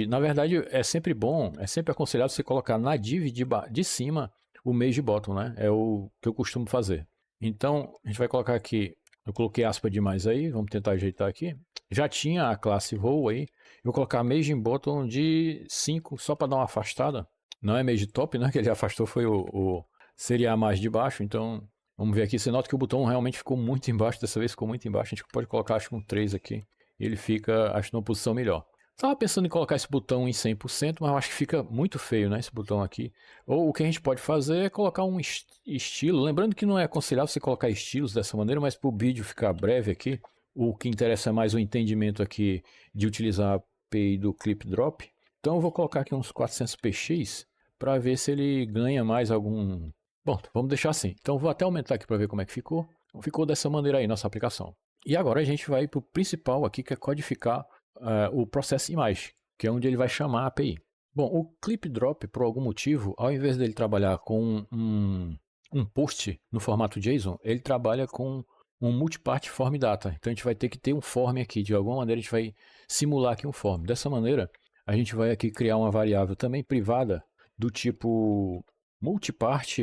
na verdade é sempre bom, é sempre aconselhado você colocar na div de cima o margin bottom, né? É o que eu costumo fazer. Então a gente vai colocar aqui, eu coloquei aspa demais aí, vamos tentar ajeitar aqui. Já tinha a classe row aí, eu vou colocar margin bottom de 5 só para dar uma afastada. Não é margin top, né? Que ele afastou foi seria a mais de baixo, então vamos ver aqui. Você nota que o botão realmente ficou muito embaixo, dessa vez ficou muito embaixo. A gente pode colocar, acho que um 3 aqui. E ele fica, acho, numa posição melhor. Estava pensando em colocar esse botão em 100%, mas eu acho que fica muito feio, né, esse botão aqui. Ou o que a gente pode fazer é colocar um estilo. Lembrando que não é aconselhável você colocar estilos dessa maneira, mas para o vídeo ficar breve aqui, o que interessa é mais o entendimento aqui de utilizar a API do Clip Drop. Então eu vou colocar aqui uns 400 px para ver se ele ganha mais algum. Bom, vamos deixar assim. Então vou até aumentar aqui para ver como é que ficou. Ficou dessa maneira aí nossa aplicação. E agora a gente vai para o principal aqui, que é codificar o Process Image, que é onde ele vai chamar a API. Bom, o Clip Drop, por algum motivo, ao invés dele trabalhar com um post no formato JSON, ele trabalha com um multipart form data. Então a gente vai ter que ter um form aqui. De alguma maneira a gente vai simular aqui um form. Dessa maneira, a gente vai aqui criar uma variável também privada do tipo multipart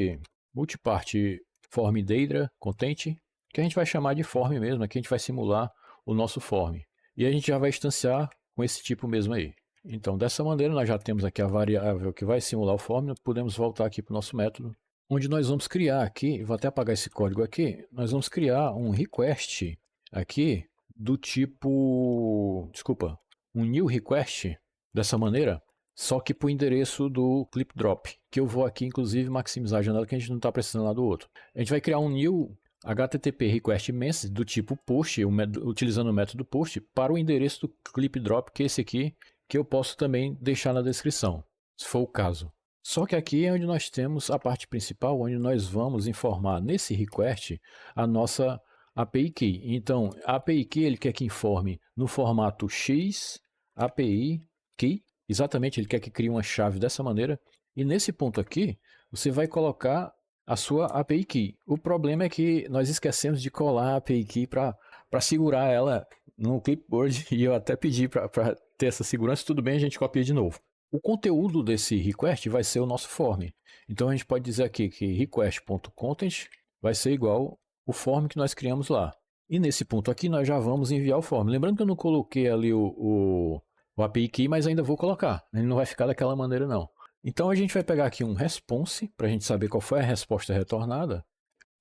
form data content, que a gente vai chamar de form mesmo. Aqui a gente vai simular o nosso form. E a gente já vai instanciar com esse tipo mesmo aí. Então, dessa maneira, nós já temos aqui a variável que vai simular o form. Podemos voltar aqui para o nosso método, onde nós vamos criar aqui, vou até apagar esse código aqui, nós vamos criar um request aqui do tipo, desculpa, um new request, dessa maneira, só que para o endereço do clip drop, que eu vou aqui, inclusive, maximizar a janela, que a gente não está precisando lá do outro. A gente vai criar um new HTTP request message do tipo post, utilizando o método post, para o endereço do clip drop, que é esse aqui, que eu posso também deixar na descrição, se for o caso. Só que aqui é onde nós temos a parte principal, onde nós vamos informar nesse request a nossa API Key. Então, a API Key ele quer que informe no formato X API Key, exatamente, ele quer que crie uma chave dessa maneira. E nesse ponto aqui, você vai colocar a sua API Key. O problema é que nós esquecemos de colar a API Key para segurar ela no clipboard, e eu até pedi para ter essa segurança. Tudo bem, a gente copia de novo. O conteúdo desse request vai ser o nosso form. Então a gente pode dizer aqui que request.content vai ser igual o form que nós criamos lá. E nesse ponto aqui nós já vamos enviar o form. Lembrando que eu não coloquei ali o API Key, mas ainda vou colocar. Ele não vai ficar daquela maneira não. Então a gente vai pegar aqui um response, para a gente saber qual foi a resposta retornada,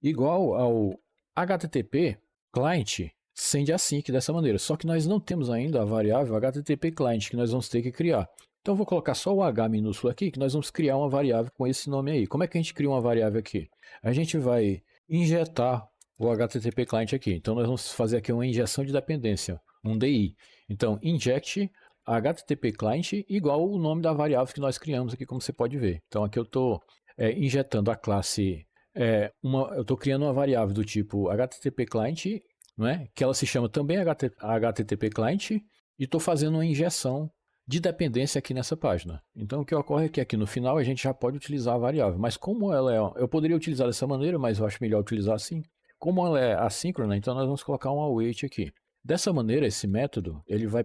igual ao HTTP client send async dessa maneira. Só que nós não temos ainda a variável HTTP client que nós vamos ter que criar. Então eu vou colocar só o H minúsculo aqui, que nós vamos criar uma variável com esse nome aí. Como é que a gente cria uma variável aqui? A gente vai injetar o HTTP client aqui. Então nós vamos fazer aqui uma injeção de dependência, um DI. Então inject HTTP client igual o nome da variável que nós criamos aqui, como você pode ver. Então aqui eu estou injetando a classe, eu estou criando uma variável do tipo HTTP client, não é? Que ela se chama também HTTP client, e estou fazendo uma injeção de dependência aqui nessa página. Então o que ocorre é que aqui no final a gente já pode utilizar a variável, mas como ela eu poderia utilizar dessa maneira, mas eu acho melhor utilizar assim. Como ela é assíncrona, então nós vamos colocar um await aqui. Dessa maneira, esse método ele vai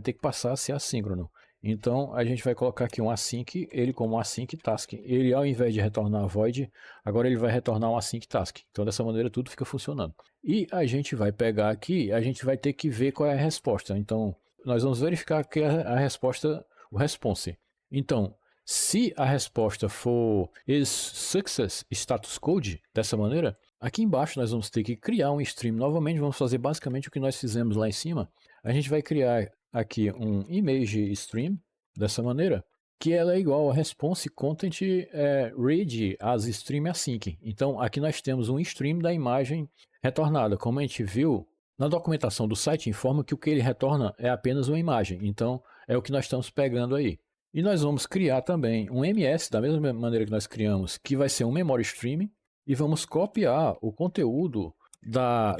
ter que passar a ser assíncrono. Então a gente vai colocar aqui um async, ele como um async task. Ele, ao invés de retornar void, agora ele vai retornar um async task. Então dessa maneira tudo fica funcionando. E a gente vai pegar aqui, a gente vai ter que ver qual é a resposta. Então nós vamos verificar que a resposta, o response. Então, se a resposta for is success status code, dessa maneira, aqui embaixo nós vamos ter que criar um stream novamente. Vamos fazer basicamente o que nós fizemos lá em cima. A gente vai criar aqui um image stream, dessa maneira, que ela é igual a response content read as stream async. Então, aqui nós temos um stream da imagem retornada. Como a gente viu, na documentação do site informa que o que ele retorna é apenas uma imagem. Então, é o que nós estamos pegando aí. E nós vamos criar também um MS, da mesma maneira que nós criamos, que vai ser um memory stream, e vamos copiar o conteúdo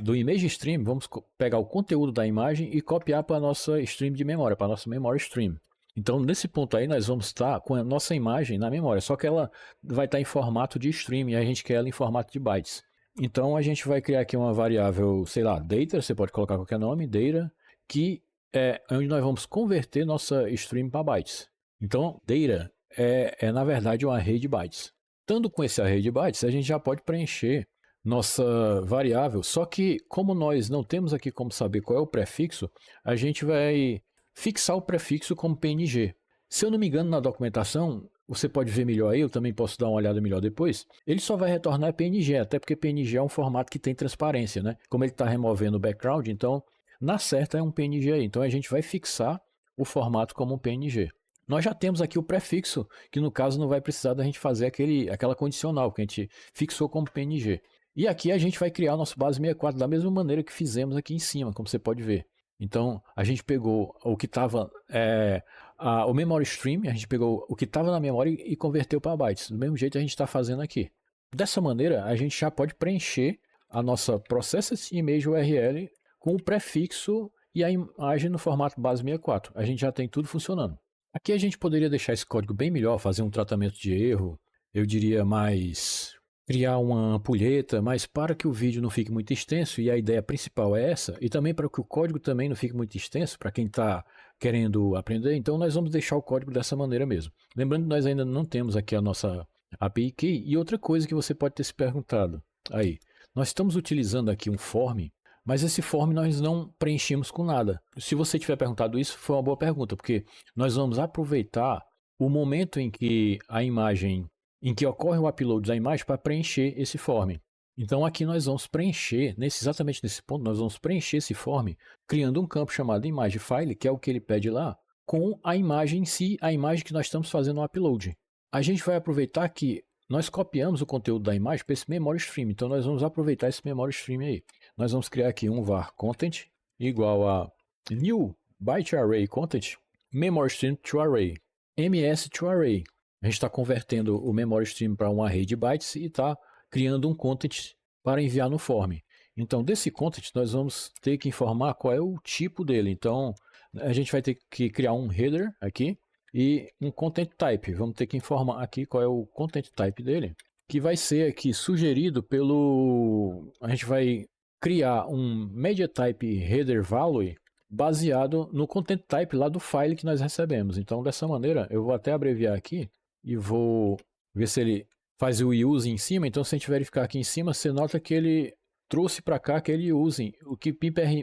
do image stream, vamos pegar o conteúdo da imagem e copiar para a nossa stream de memória, para a nossa memory stream. Então, nesse ponto aí, nós vamos estar com a nossa imagem na memória, só que ela vai estar em formato de stream e a gente quer ela em formato de bytes. Então, a gente vai criar aqui uma variável, sei lá, data, você pode colocar qualquer nome, data, que é onde nós vamos converter nossa stream para bytes. Então, data na verdade, um array de bytes. Estando com esse array de bytes, a gente já pode preencher nossa variável, só que como nós não temos aqui como saber qual é o prefixo, a gente vai fixar o prefixo como PNG. Se eu não me engano, na documentação, você pode ver melhor aí, eu também posso dar uma olhada melhor depois, ele só vai retornar PNG, até porque PNG é um formato que tem transparência, né? Como ele está removendo o background, então, na certa é um PNG aí. Então a gente vai fixar o formato como um PNG. Nós já temos aqui o prefixo, que no caso não vai precisar da gente fazer aquela condicional, que a gente fixou como PNG. E aqui a gente vai criar o nosso base 64 da mesma maneira que fizemos aqui em cima, como você pode ver. Então, a gente pegou o que estava, o memory stream, a gente pegou o que estava na memória e converteu para bytes. Do mesmo jeito a gente está fazendo aqui. Dessa maneira, a gente já pode preencher a nossa Processed Image URL com o prefixo e a imagem no formato base 64. A gente já tem tudo funcionando. Aqui a gente poderia deixar esse código bem melhor, fazer um tratamento de erro, eu diria mais criar uma ampulheta, mas para que o vídeo não fique muito extenso, e a ideia principal é essa, e também para que o código também não fique muito extenso, para quem está querendo aprender, então nós vamos deixar o código dessa maneira mesmo. Lembrando que nós ainda não temos aqui a nossa API Key, e outra coisa que você pode ter se perguntado, aí, nós estamos utilizando aqui um form, mas esse form nós não preenchemos com nada. Se você tiver perguntado isso, foi uma boa pergunta, porque nós vamos aproveitar o momento em que a imagem em que ocorre o upload da imagem para preencher esse form. Então aqui nós vamos preencher, exatamente nesse ponto, nós vamos preencher esse form criando um campo chamado ImageFile, que é o que ele pede lá, com a imagem em si, a imagem que nós estamos fazendo o upload. A gente vai aproveitar que nós copiamos o conteúdo da imagem para esse memory stream, então nós vamos aproveitar esse memory stream aí. Nós vamos criar aqui um var content igual a new byte array content memory stream to array ms to array. A gente está convertendo o memory stream para um array de bytes e está criando um content para enviar no form. Então, desse content, nós vamos ter que informar qual é o tipo dele. Então, a gente vai ter que criar um header aqui e um content type. Vamos ter que informar aqui qual é o content type dele, que vai ser aqui sugerido pelo... A gente vai criar um media type header value baseado no content type lá do file que nós recebemos. Então, dessa maneira, eu vou até abreviar aqui e vou ver se ele faz o use em cima. Então, se a gente verificar aqui em cima, você nota que ele trouxe para cá aquele use, o que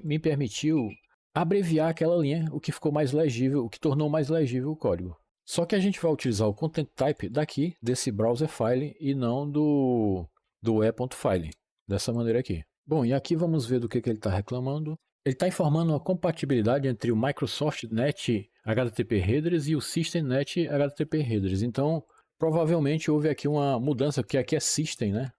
me permitiu abreviar aquela linha, o que ficou mais legível, o que tornou mais legível o código. Só que a gente vai utilizar o content type daqui, desse browser file, e não do e.file, dessa maneira aqui. Bom, e aqui vamos ver do que ele está reclamando. Ele está informando uma compatibilidade entre o Microsoft Net HTTP Headers e o System Net HTTP Headers. Então, provavelmente houve aqui uma mudança, porque aqui é System, né?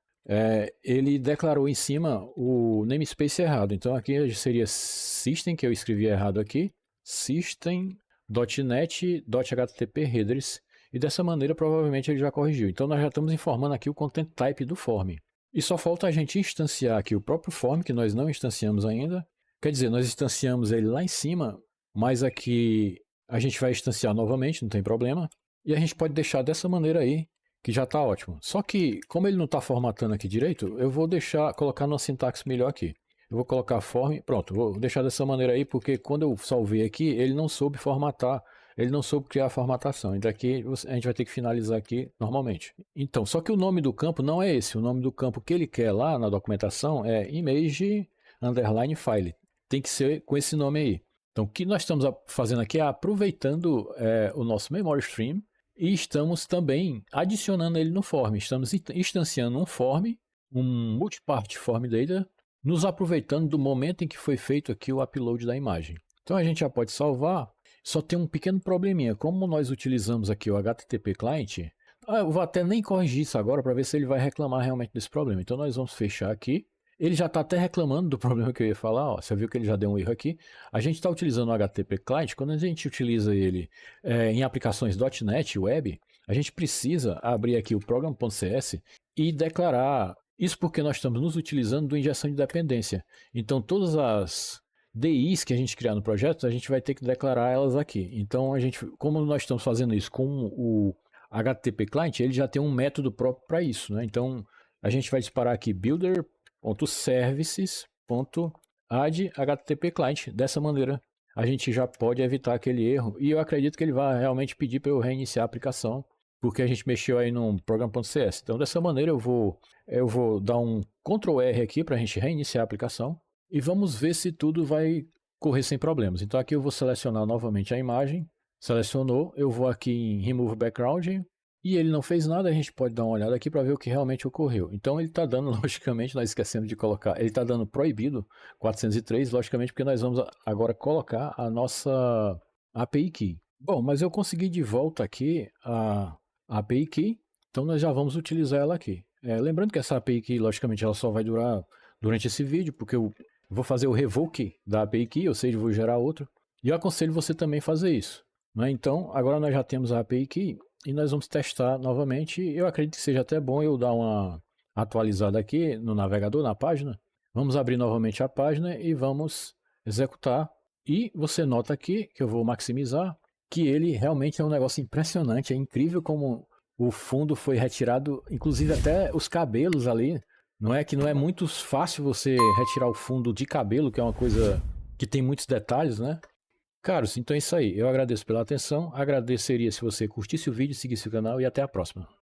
Ele declarou em cima o namespace errado. Então, aqui seria System, que eu escrevi errado aqui, System.net.http Headers. E dessa maneira, provavelmente, ele já corrigiu. Então, nós já estamos informando aqui o Content Type do form. E só falta a gente instanciar aqui o próprio form, que nós não instanciamos ainda. Quer dizer, nós instanciamos ele lá em cima, mas aqui a gente vai instanciar novamente, não tem problema. E a gente pode deixar dessa maneira aí, que já está ótimo. Só que, como ele não está formatando aqui direito, eu vou colocar numa sintaxe melhor aqui. Eu vou colocar form, pronto, vou deixar dessa maneira aí, porque quando eu salvei aqui, ele não soube formatar, ele não soube criar a formatação. Então aqui a gente vai ter que finalizar aqui normalmente. Então, só que o nome do campo não é esse, o nome do campo que ele quer lá na documentação é image_file. Tem que ser com esse nome aí. Então, o que nós estamos fazendo aqui é aproveitando o nosso memory stream e estamos também adicionando ele no form. Estamos instanciando um form, um multipart form data, nos aproveitando do momento em que foi feito aqui o upload da imagem. Então, a gente já pode salvar. Só tem um pequeno probleminha. Como nós utilizamos aqui o HTTP Client, eu vou até nem corrigir isso agora para ver se ele vai reclamar realmente desse problema. Então, nós vamos fechar aqui. Ele já está até reclamando do problema que eu ia falar, ó. Você viu que ele já deu um erro aqui. A gente está utilizando o HTTP Client, quando a gente utiliza ele em aplicações .NET Web, a gente precisa abrir aqui o program.cs e declarar, isso porque nós estamos nos utilizando do injeção de dependência. Então todas as DIs que a gente criar no projeto, a gente vai ter que declarar elas aqui. Então, como nós estamos fazendo isso com o HTTP Client, ele já tem um método próprio para isso, né? Então, a gente vai disparar aqui builder.services.add HTTP Client. Dessa maneira, a gente já pode evitar aquele erro. E eu acredito que ele vai realmente pedir para eu reiniciar a aplicação, porque a gente mexeu aí no program.cs. Então, dessa maneira, eu vou dar um Ctrl R aqui para a gente reiniciar a aplicação. E vamos ver se tudo vai correr sem problemas. Então aqui eu vou selecionar novamente a imagem. Selecionou, eu vou aqui em Remove Background e ele não fez nada. A gente pode dar uma olhada aqui para ver o que realmente ocorreu. Então ele está dando, logicamente, nós esquecemos de colocar, ele está dando proibido 403, logicamente, porque nós vamos agora colocar a nossa API Key. Bom, mas eu consegui de volta aqui a API Key, então nós já vamos utilizar ela aqui. Lembrando que essa API Key, logicamente, ela só vai durar durante esse vídeo, porque eu vou fazer o revoke da API Key, ou seja, vou gerar outro. E eu aconselho você também fazer isso. Né? Então, agora nós já temos a API Key e nós vamos testar novamente. Eu acredito que seja até bom eu dar uma atualizada aqui no navegador, na página. Vamos abrir novamente a página e vamos executar. E você nota aqui, que eu vou maximizar, que ele realmente é um negócio impressionante. É incrível como o fundo foi retirado, inclusive até os cabelos ali. Não é que não é muito fácil você retirar o fundo de cabelo, que é uma coisa que tem muitos detalhes, né? Caros, então é isso aí. Eu agradeço pela atenção. Agradeceria se você curtisse o vídeo, seguisse o canal e até a próxima.